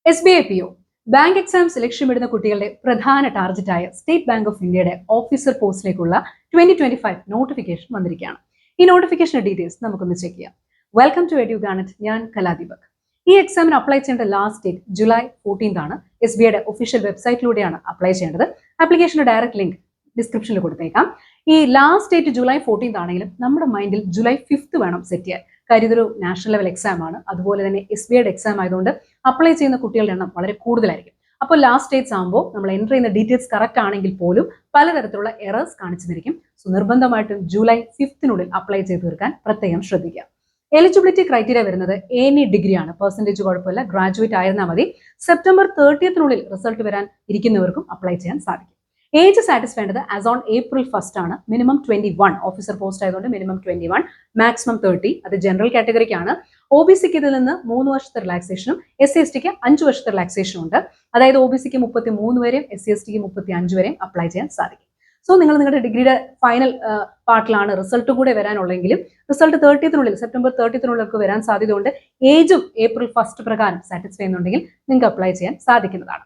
SBI PO bank exams ലക്ഷ്യമിടുന്ന കുട്ടികളുടെ പ്രധാന ടാർഗറ്റായ സ്റ്റേറ്റ് ബാങ്ക് ഓഫ് ഇന്ത്യയുടെ ഓഫീസർ പോസ്റ്റിലേക്കുള്ള 2025 നോട്ടിഫിക്കേഷൻ വന്നിരിക്കുകയാണ്. ഈ നോട്ടിഫിക്കേഷൻ ഡീറ്റെയിൽസ് നമുക്കൊന്ന് ചെക്ക് ചെയ്യാം. വെൽക്കം ടു എഡ്യൂ ഗാനറ്റ്. ഞാൻ കലാദീപക്. ഈ എക്സാമിന് അപ്ലൈ ചെയ്യേണ്ട ലാസ്റ്റ് ഡേറ്റ് ജൂലൈ 14 ആണ്. SBIയുടെ ഒഫീഷ്യൽ വെബ്സൈറ്റിലൂടെയാണ് അപ്ലൈ ചെയ്യേണ്ടത്. ആപ്ലിക്കേഷന്റെ ഡയറക്റ്റ് ലിങ്ക് ഡിസ്ക്രിപ്ഷനിൽ കൊടുത്തേക്കാം. ഈ ലാസ്റ്റ് ഡേറ്റ് ജൂലൈ 14 ആണെങ്കിലും നമ്മുടെ മൈൻഡിൽ ജൂലൈ 5 വേണം സെറ്റ് ചെയ്യാൻ. കാര്യം ഇതൊരു നാഷണൽ ലെവൽ എക്സാം ആണ്. അതുപോലെ തന്നെ SBIയുടെ എക്സാം ആയതുകൊണ്ട് അപ്ലൈ ചെയ്യുന്ന കുട്ടികളുടെ എണ്ണം വളരെ കൂടുതലായിരിക്കും. അപ്പോൾ ലാസ്റ്റ് ഡേറ്റ്സ് ആകുമ്പോൾ നമ്മൾ എൻ്റർ ചെയ്യുന്ന ഡീറ്റെയിൽസ് കറക്റ്റ് ആണെങ്കിൽ പോലും പലതരത്തിലുള്ള എറേഴ്സ് കാണിച്ചിരിക്കും. സോ നിർബന്ധമായിട്ടും ജൂലൈ 5 അപ്ലൈ ചെയ്ത് തീർക്കാൻ പ്രത്യേകം ശ്രദ്ധിക്കുക. എലിജിബിലിറ്റി ക്രൈറ്റീരിയ വരുന്നത് എനി ഡിഗ്രി ആണ്. പെർസെൻറ്റേജ് കുഴപ്പമില്ല, ഗ്രാജുവേറ്റ് ആയിരുന്നാൽ മതി. സെപ്റ്റംബർ 30 റിസൾട്ട് വരാൻ ഇരിക്കുന്നവർക്കും അപ്ലൈ ചെയ്യാൻ സാധിക്കും. ഏജ് സാറ്റിസ്ഫൈ വേണ്ടത് ആസ് ഓൺ April 1 ആണ്. മിനിമം 21, ഓഫീസർ പോസ്റ്റ് ആയതുകൊണ്ട് മിനിമം 21, മാക്സിമം 30. അത് ജനറൽ കാറ്റഗറിക്കാണ്. OBCക്ക് ഇതിൽ നിന്ന് 3 വർഷത്തെ റിലാക്സേഷനും SC/STക്ക് 5 വർഷത്തെ റിലാക്സേഷനും ഉണ്ട്. അതായത് OBCക്ക് 33 വരെയും SC/STക്ക് 35 വരെയും അപ്ലൈ ചെയ്യാൻ സാധിക്കും. സോ നിങ്ങൾ നിങ്ങളുടെ ഡിഗ്രിയുടെ ഫൈനൽ പാർട്ടിലാണ് റിസൾട്ട് കൂടെ വരാനുള്ളെങ്കിലും റിസൾട്ട് 30 സെപ്റ്റംബർ 30 വരാൻ സാധ്യതയുണ്ട്. ഏജും April 1 പ്രകാരം സാറ്റിസ്ഫൈ ചെയ്യുന്നുണ്ടെങ്കിൽ നിങ്ങൾക്ക് അപ്ലൈ ചെയ്യാൻ സാധിക്കുന്നതാണ്.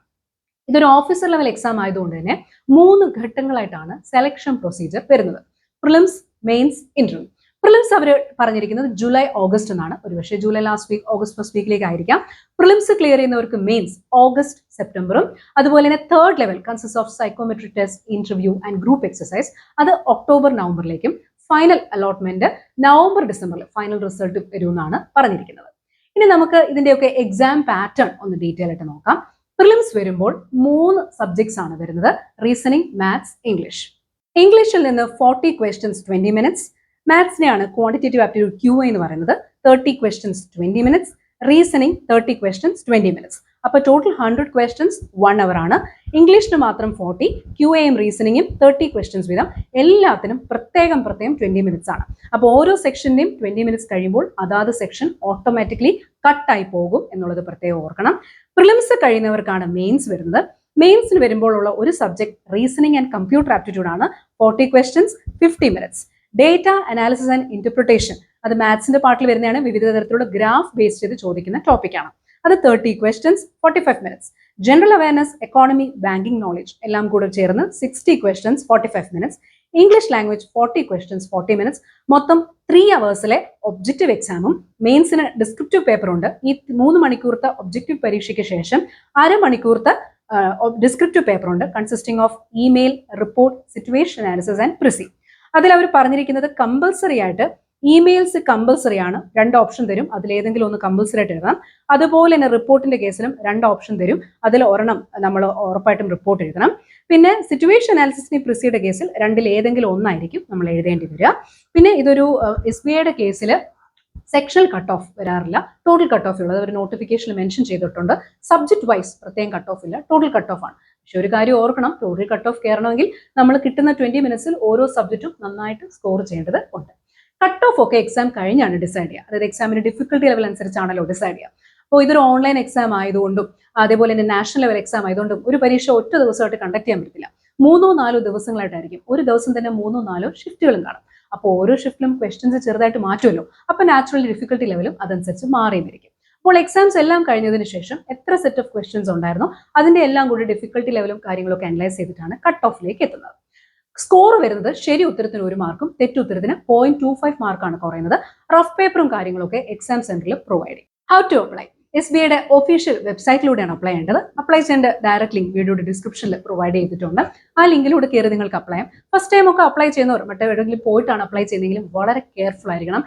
ഇതൊരു ഓഫീസർ ലെവൽ എക്സാം ആയതുകൊണ്ട് തന്നെ 3 ഘട്ടങ്ങളായിട്ടാണ് സെലക്ഷൻ പ്രൊസീജിയർ വരുന്നത്. Prelims, mains, interview. പ്രിലിംസ് അവർ പറഞ്ഞിരിക്കുന്നത് ജൂലൈ ഓഗസ്റ്റ് എന്നാണ്. ഒരുപക്ഷെ July last week, August first വീക്കിലേക്ക് ആയിരിക്കാം. പ്രിലിംസ് ക്ലിയർ ചെയ്യുന്നവർക്ക് മെയിൻസ് ഓഗസ്റ്റ് സെപ്റ്റംബറും, അതുപോലെ തന്നെ third level consist of psychometric test, interview and group exercise അത് ഒക്ടോബർ നവംബറിലേക്കും, ഫൈനൽ അലോട്ട്മെന്റ് നവംബർ ഡിസംബറിൽ ഫൈനൽ റിസൾട്ട് വരുമെന്നാണ് പറഞ്ഞിരിക്കുന്നത്. ഇനി നമുക്ക് ഇതിന്റെയൊക്കെ എക്സാം പാറ്റേൺ ഒന്ന് ഡീറ്റെയിൽ ആയിട്ട് നോക്കാം. പ്രിലിംസ് വരുമ്പോൾ 3 സബ്ജക്ട്സ് ആണ് വരുന്നത്: റീസണിംഗ്, മാത്സ്, ഇംഗ്ലീഷ്. ഇംഗ്ലീഷിൽ നിന്ന് 40 ക്വസ്റ്റ്യൻസ് 20 മിനിറ്റ്സ്, മാത്സിനെയാണ് ക്വാണ്ടിറ്റേറ്റീവ് ആപ്റ്റിറ്റ്യൂഡ് QA എന്ന് പറയുന്നത്, 30 questions 20 minutes, reasoning 30 questions 20 minutes. അപ്പോൾ ടോട്ടൽ 100 ക്വസ്റ്റ്യൻസ് 1 അവർ ആണ്. ഇംഗ്ലീഷിന് മാത്രം 40, QAയും റീസണിങ്ങും 30 ക്വസ്റ്റ്യൻസ് വീതം. എല്ലാത്തിനും പ്രത്യേകം 20 മിനിറ്റ്സ് ആണ്. അപ്പോൾ ഓരോ സെക്ഷന്റെയും 20 മിനിറ്റ്സ് കഴിയുമ്പോൾ അതാത് സെക്ഷൻ ഓട്ടോമാറ്റിക്കലി കട്ടായി പോകും എന്നുള്ളത് പ്രത്യേകം ഓർക്കണം. പ്രിലിംസ് കഴിയുന്നവർക്കാണ് മെയിൻസ് വരുന്നത്. മെയിൻസിന് വരുമ്പോൾ ഉള്ള ഒരു subject reasoning and computer aptitude ആണ്. 40 questions 50 minutes. Data analysis and interpretation അത് മാത്സിന്റെ പാർട്ടിൽ വരുന്നതാണ്. വിവിധ തരത്തിലുള്ള ഗ്രാഫ് ബേസ് ചെയ്ത് ചോദിക്കുന്ന ടോപ്പിക്കാണ്. അത് 30 questions 45 minutes. General awareness, economy, banking knowledge എല്ലാം കൂടെ ചേർന്ന് 60 questions 45 minutes. English language 40 questions 40 minutes. മൊത്തം 3 അവേഴ്സിലെ ഒബ്ജക്റ്റീവ് എക്സാമും മെയിൻസിന് ഡിസ്ക്രിപ്റ്റീവ് പേപ്പർ ഉണ്ട്. ഈ 3 മണിക്കൂറത്തെ ഒബ്ജക്റ്റീവ് പരീക്ഷയ്ക്ക് ശേഷം അരമണിക്കൂറത്തെ ഡിസ്ക്രിപ്റ്റീവ് പേപ്പർ ഉണ്ട്, consisting of email, report, situation analysis and frizzy. അതിൽ അവർ പറഞ്ഞിരിക്കുന്നത് കമ്പൽസറി ആയിട്ട് ഇമെയിൽസ് കമ്പൽസറി ആണ്. 2 ഓപ്ഷൻ തരും, അതിലേതെങ്കിലും ഒന്ന് കമ്പൽസറി ആയിട്ട് എഴുതണം. അതുപോലെ തന്നെ റിപ്പോർട്ടിന്റെ കേസിലും 2 ഓപ്ഷൻ തരും, അതിൽ ഒരെണ്ണം നമ്മൾ ഉറപ്പായിട്ടും റിപ്പോർട്ട് എഴുതണം. പിന്നെ സിറ്റുവേഷൻ അനാലിസിസിന് പ്രിസിയുടെ കേസിൽ 2ൽ ഏതെങ്കിലും ഒന്നായിരിക്കും നമ്മൾ എഴുതേണ്ടി വരിക. പിന്നെ ഇതൊരു SBIയുടെ കേസിൽ സെക്ഷണൽ കട്ട് ഓഫ് വരാറില്ല, ടോട്ടൽ കട്ട് ഓഫ് ഉള്ളത് ഒരു നോട്ടിഫിക്കേഷനിൽ മെൻഷൻ ചെയ്തിട്ടുണ്ട്. സബ്ജക്ട് വൈസ് പ്രത്യേകം കട്ട് ഓഫ് ഇല്ല, ടോട്ടൽ കട്ട് ഓഫ് ആണ്. പക്ഷെ ഒരു കാര്യം ഓർക്കണം, ടോട്ടൽ കട്ട് ഓഫ് കയറണമെങ്കിൽ നമ്മൾ കിട്ടുന്ന 20 മിനിറ്റ്സിൽ ഓരോ സബ്ജക്റ്റും നന്നായിട്ട് സ്കോർ ചെയ്യേണ്ടത് ഉണ്ട്. കട്ട് ഓഫ് ഒക്കെ എക്സാം കഴിഞ്ഞാണ് ഡിസൈഡ് ചെയ്യുക. അതായത് എക്സാമിന്റെ ഡിഫിക്കൽട്ടി ലെവൽ അനുസരിച്ചാണല്ലോ ഡിസൈഡ് ചെയ്യുക. അപ്പോൾ ഇതൊരു ഓൺലൈൻ എക്സാം ആയതുകൊണ്ടും അതേപോലെ തന്നെ നാഷണൽ ലെവൽ എക്സാം ആയതുകൊണ്ടും ഒരു പരീക്ഷ ഒറ്റ ദിവസമായിട്ട് കണ്ടക്ട് ചെയ്യാൻ പറ്റില്ല. 3-4 ദിവസങ്ങളായിട്ടായിരിക്കും. ഒരു ദിവസം തന്നെ 3-4 ഷിഫ്റ്റുകളും കാണും. അപ്പോൾ ഓരോ ഷിഫ്റ്റിലും ക്വസ്റ്റ്യൻസ് ചെറുതായിട്ട് മാറ്റുമല്ലോ. അപ്പോൾ നാച്ചുറലി ഡിഫിക്കൽട്ടി ലെവലും അതനുസരിച്ച് മാറിയിരിക്കും. അപ്പോൾ എക്സാംസ് എല്ലാം കഴിഞ്ഞതിന് ശേഷം എത്ര സെറ്റ് ഓഫ് ക്വസ്റ്റ്യൻസ് ഉണ്ടായിരുന്നോ അതിന്റെ എല്ലാം കൂടി ഡിഫിക്കൽട്ടി ലെവലും കാര്യങ്ങളൊക്കെ അനലൈസ് ചെയ്തിട്ടാണ് കട്ട് ഓഫിലേക്ക് എത്തുന്നത്. സ്കോർ വരുന്നത് ശരി ഉത്തരത്തിന് 1 മാർക്കും തെറ്റുത്തരത്തിന് 0.25 മാർക്കാണ് കുറയുന്നത്. റഫ് പേപ്പറും കാര്യങ്ങളൊക്കെ എക്സാം സെന്ററിൽ പ്രൊവൈഡ് ചെയ്യും. How to apply? SBIയുടെ ഒഫീഷ്യൽ വെബ്സൈറ്റിലൂടെയാണ് അപ്ലൈ ചെയ്യേണ്ടത്. അപ്ലൈ ചെയ്യേണ്ട ഡയറക്റ്റ് ലിങ്ക് വീഡിയോയുടെ ഡിസ്ക്രിപ്ഷനിൽ പ്രൊവൈഡ് ചെയ്തിട്ടുണ്ട്. ആ ലിങ്കിലൂടെ കയറി നിങ്ങൾക്ക് അപ്ലൈ ചെയ്യാം. ഫസ്റ്റ് ടൈം ഒക്കെ അപ്ലൈ ചെയ്യുന്നവർ മറ്റെവിടെയെങ്കിലും പോയിട്ടാണ് അപ്ലൈ ചെയ്യുന്നതെങ്കിലും വളരെ കെയർഫുൾ ആയിരിക്കണം.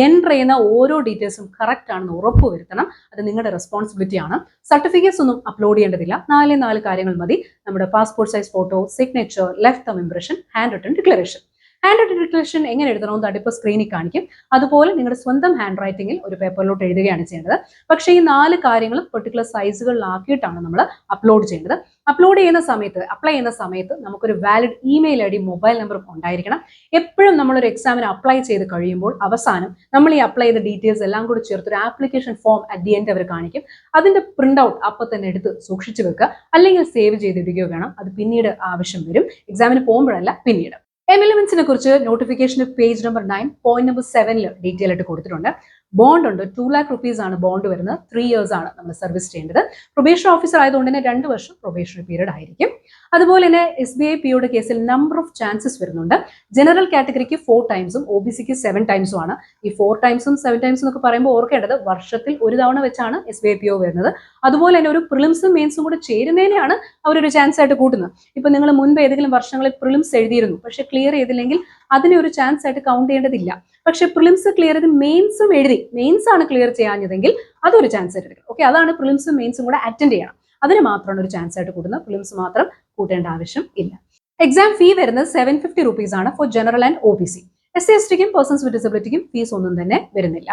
എൻ്റർ ചെയ്യുന്ന ഓരോ ഡീറ്റെയിൽസും കറക്റ്റ് ആണെന്ന് ഉറപ്പ് വരുത്തണം. അത് നിങ്ങളുടെ റെസ്പോൺസിബിലിറ്റി ആണ്. സർട്ടിഫിക്കറ്റ്സ് ഒന്നും അപ്ലോഡ് ചെയ്യേണ്ടതില്ല. 4 കാര്യങ്ങൾ മതി. നമ്മുടെ passport size photo, signature, left thumb impression, hand written declaration. Hand writing declaration എങ്ങനെ എഴുതണമെന്ന് അതിപ്പോൾ സ്ക്രീനിൽ കാണിക്കും. അതുപോലെ നിങ്ങളുടെ സ്വന്തം ഹാൻഡ് റൈറ്റിംഗിൽ ഒരു പേപ്പറിലോട്ട് എഴുതുകയാണ് ചെയ്യേണ്ടത്. പക്ഷേ ഈ 4 കാര്യങ്ങളും പെർട്ടിക്കുലർ സൈസുകളിലാക്കിയിട്ടാണ് നമ്മൾ അപ്ലോഡ് ചെയ്യേണ്ടത്. അപ്ലോഡ് ചെയ്യുന്ന സമയത്ത്, അപ്ലൈ ചെയ്യുന്ന സമയത്ത് നമുക്കൊരു വാലിഡ് ഇമെയിൽ ID, മൊബൈൽ നമ്പറും ഉണ്ടായിരിക്കണം. എപ്പോഴും നമ്മളൊരു എക്സാമിന് അപ്ലൈ ചെയ്ത് കഴിയുമ്പോൾ അവസാനം നമ്മൾ ഈ അപ്ലൈ ചെയ്ത ഡീറ്റെയിൽസ് എല്ലാം കൂടി ചേർത്തൊരു application form at the end അവർ കാണിക്കും. അതിന്റെ പ്രിന്റ് ഔട്ട് അപ്പോൾ തന്നെ എടുത്ത് സൂക്ഷിച്ചു വെക്കുക, അല്ലെങ്കിൽ സേവ് ചെയ്തിടുകയോ വേണം. അത് പിന്നീട് ആവശ്യം വരും, എക്സാമിന് പോകുമ്പോഴല്ല പിന്നീട്. എംഎൽഎംസിനെ കുറിച്ച് notification page number 9 point number 7 detail ആയിട്ട് കൊടുത്തിട്ടുണ്ട്. ബോണ്ട് ഉണ്ട്, 2 lakh rupees ആണ് ബോണ്ട് വരുന്നത്. 3 years ആണ് നമ്മൾ സർവീസ് ചെയ്യേണ്ടത്. പ്രൊബേഷൻ ഓഫീസർ ആയതുകൊണ്ട് തന്നെ 2 വർഷം പ്രൊബേഷണറി പീരീഡ് ആയിരിക്കും. അതുപോലെ തന്നെ SBI PO കേസിൽ നമ്പർ ഓഫ് ചാൻസസ് വരുന്നുണ്ട്. ജനറൽ കാറ്റഗറിക്ക് 4 ടൈംസും OBCക്ക് 7 ടൈംസും ആണ്. ഈ 4 ടൈംസും 7 ടൈംസും എന്നൊക്കെ പറയുമ്പോൾ ഓർക്കേണ്ടത് വർഷത്തിൽ ഒരു തവണ വെച്ചാണ് SBI PO വരുന്നത്. അതുപോലെ തന്നെ ഒരു പ്രിലിംസും മെയിൻസും കൂടെ ചേരുന്നതിനെയാണ് അവരൊരു ചാൻസ് ആയിട്ട് കൂട്ടുന്നത്. ഇപ്പൊ നിങ്ങൾ മുൻപ് ഏതെങ്കിലും വർഷങ്ങളിൽ പ്രിലിംസ് എഴുതിയിരുന്നു, പക്ഷെ ക്ലിയർ ചെയ്തില്ലെങ്കിൽ അതിനെ ഒരു ചാൻസ് ആയിട്ട് കൗണ്ട് ചെയ്യേണ്ടതില്ല. പക്ഷെ പ്രിലിംസ് ക്ലിയർ ചെയ്ത് മെയിൻസും എഴുതി, മെയിൻസ് ആണ് ക്ലിയർ ചെയ്യാഞ്ഞതെങ്കിൽ അതൊരു ചാൻസ് ആയിട്ട് എടുക്കണം. ഓക്കെ, അതാണ് പ്രിലിംസും മെയിൻസും കൂടെ അറ്റൻഡ് ചെയ്യണം. അതിന് മാത്രമാണ് ഒരു ചാൻസ് ആയിട്ട് കൂടുന്നത്. പ്രിലിംസ് മാത്രം കൂട്ടേണ്ട ആവശ്യം ഇല്ല. എക്സാം ഫീ വരുന്നത് 750 rupees ആണ് ഫോർ ജനറൽ ആൻഡ് OBC. SC/STക്കും പേഴ്സൺസ് വിത്ത് ഡിസബിലിറ്റിക്കും ഫീസ് ഒന്നും തന്നെ വരുന്നില്ല.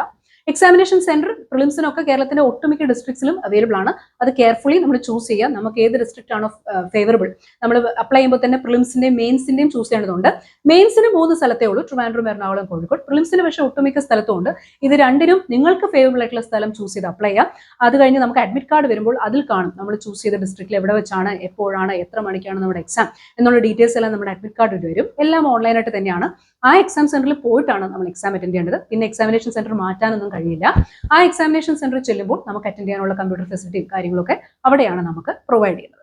എക്സാമിനേഷൻ സെന്റർ പ്രിലിംസിനൊക്കെ കേരളത്തിന്റെ ഒട്ടുമിക്ക ഡിസ്ട്രിക്ട്സിലും അവൈലബിൾ ആണ്. അത് കെയർഫുള്ളി നമ്മൾ ചൂസ് ചെയ്യുക. നമുക്ക് ഏത് ഡിസ്ട്രിക്റ്റ് ആണോ ഫേവറബിൾ, നമ്മൾ അപ്ലൈ ചെയ്യുമ്പോൾ തന്നെ പ്രിലിംസിന്റെയും മെയിൻസിന്റെയും ചൂസ് ചെയ്യേണ്ടതുണ്ട്. മെയിൻസിന് 3 സ്ഥലത്തേ ഉള്ളൂ, ട്രിവാൻഡ്രം, എറണാകുളം, കോഴിക്കോട്. പ്രിലിംസിന് പക്ഷേ ഒട്ടുമിക്ക സ്ഥലത്തുണ്ട്. ഇത് രണ്ടിനും നിങ്ങൾക്ക് ഫേവറബിൾ ആയിട്ടുള്ള സ്ഥലം ചൂസ് ചെയ്ത് അപ്ലൈ ചെയ്യാം. അത് കഴിഞ്ഞ് നമുക്ക് അഡ്മിറ്റ് കാർഡ് വരുമ്പോൾ അതിൽ കാണും നമ്മൾ ചൂസ് ചെയ്ത ഡിസ്ട്രിക്റ്റിൽ എവിടെ വെച്ചാണ്, എപ്പോഴാണ്, എത്ര മണിക്കാണ് നമ്മുടെ എക്സാം എന്നുള്ള ഡീറ്റെയിൽസ് എല്ലാം നമ്മുടെ അഡ്മിറ്റ് കാർഡ് വരും. എല്ലാം ഓൺലൈനായിട്ട് തന്നെയാണ്. ആ എക്സാം സെന്ററിൽ പോയിട്ടാണ് നമ്മൾ എക്സാം അറ്റൻഡ് ചെയ്യേണ്ടത്. പിന്നെ എക്സാമിനേഷൻ സെന്റർ മാറ്റാനൊന്നും കഴിയില്ല. ആ എക്സാമിനേഷൻ സെന്ററിൽ ചെല്ലുമ്പോൾ നമുക്ക് അറ്റൻഡ് ചെയ്യാനുള്ള കമ്പ്യൂട്ടർ ഫെസിലിറ്റിയും കാര്യങ്ങളൊക്കെ അവിടെയാണ് നമുക്ക് പ്രൊവൈഡ് ചെയ്യുന്നത്.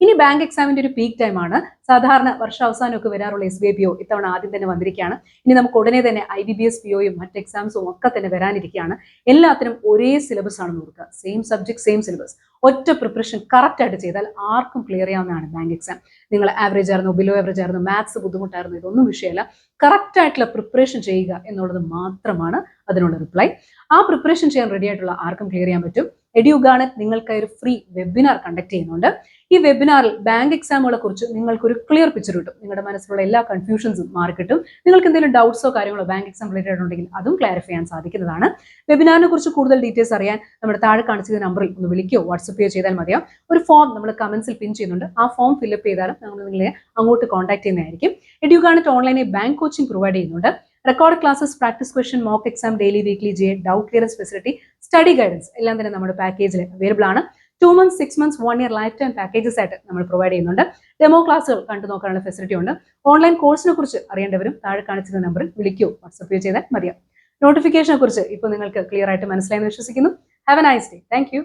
ഇനി ബാങ്ക് എക്സാമിന്റെ ഒരു പീക്ക് ടൈം ആണ്. സാധാരണ വർഷാവസാനമൊക്കെ വരാറുള്ള SBI PO ഇത്തവണ ആദ്യം തന്നെ വന്നിരിക്കുകയാണ്. ഇനി നമുക്ക് ഉടനെ തന്നെ IBPS POയും മറ്റ് എക്സാംസും ഒക്കെ തന്നെ വരാനിരിക്കുകയാണ്. എല്ലാത്തിനും ഒരേ സിലബസ് ആണെന്ന് ഓർക്കുക. Same subject, same syllabus. ഒറ്റ പ്രിപ്പറേഷൻ കറക്റ്റ് ആയിട്ട് ചെയ്താൽ ആർക്കും ക്ലിയർ ചെയ്യാവുന്നതാണ് ബാങ്ക് എക്സാം. നിങ്ങൾ ആവറേജ് ആയിരുന്നു, ബിലോ ആവറേജ് ആയിരുന്നു, മാത്സ് ബുദ്ധിമുട്ടായിരുന്നു, ഇതൊന്നും വിഷയമല്ല. കറക്റ്റ് ആയിട്ടുള്ള പ്രിപ്പറേഷൻ ചെയ്യുക എന്നുള്ളത് മാത്രമാണ് അതിനുള്ള റിപ്ലൈ. ആ പ്രിപ്പറേഷൻ ചെയ്യാൻ റെഡി ആയിട്ടുള്ള ആർക്കും ക്ലിയർ ചെയ്യാൻ പറ്റും. EduGarnet നിങ്ങൾക്കായി ഒരു ഫ്രീ വെബിനാർ കണ്ടക്ട് ചെയ്യുന്നുണ്ട്. ഈ വെബിനാറിൽ ബാങ്ക് എക്സാമുകളെ കുറിച്ച് നിങ്ങൾക്കൊരു ക്ലിയർ പിക്ചർ കിട്ടും. നിങ്ങളുടെ മനസ്സിലുള്ള എല്ലാ കൺഫ്യൂഷൻസും മാറിക്കിട്ടും. നിങ്ങൾക്ക് എന്തെങ്കിലും ഡൗട്ട്സോ കാര്യങ്ങളോ ബാങ്ക് എക്സാം റിലേറ്റഡ് ഉണ്ടെങ്കിൽ അതും ക്ലാരിഫൈ ചെയ്യാൻ സാധിക്കുന്നതാണ്. വെബിനാറിനെ കുറിച്ച് കൂടുതൽ ഡീറ്റെയിൽസ് അറിയാൻ നമ്മുടെ താഴെ കാണിച്ചിരുന്ന നമ്പറിൽ ഒന്ന് വിളിക്കുകയോ വാട്സപ്പ് ചെയ്യുകയോ ചെയ്താൽ മതിയാവും. ഒരു ഫോം നമ്മൾ കമന്റ്സിൽ പിൻ ചെയ്യുന്നുണ്ട്. ആ ഫോം ഫില്ലപ്പ് ചെയ്താലും നമ്മൾ നിങ്ങളെ അങ്ങോട്ട് കോൺടാക്ട് ചെയ്യുന്നതായിരിക്കും. EduGarnet ഓൺലൈനിൽ ബാങ്ക് കോച്ചിങ് പ്രൊവൈഡ് ചെയ്യുന്നുണ്ട്. Record classes, practice question, mock exam, daily, weekly GA, doubt clearance facility, study guidance എല്ലാം തന്നെ നമ്മുടെ പാക്കേജിൽ അവൈലബിൾ ആണ്. 2 months, 6 months, 1 year life time packages ആയിട്ട് നമ്മൾ പ്രൊവൈഡ് ചെയ്യുന്നുണ്ട്. ഡെമോ ക്ലാസ്സുകൾ കണ്ടു നോക്കാനുള്ള ഫെസിലിറ്റി ഉണ്ട്. ഓൺലൈൻ കോഴ്സിനെ കുറിച്ച് അറിയേണ്ടവരും താഴെ കാണിച്ചിരുന്ന നമ്പറിൽ വിളിക്കുകയോ വാട്സപ്പ് ചെയ്താൽ മതിയാവും. നോട്ടിഫിക്കേഷനെ കുറിച്ച് ഇപ്പോൾ നിങ്ങൾക്ക് ക്ലിയർ ആയിട്ട് മനസ്സിലായെന്ന് വിശ്വസിക്കുന്നു. Have A nice day. Thank you.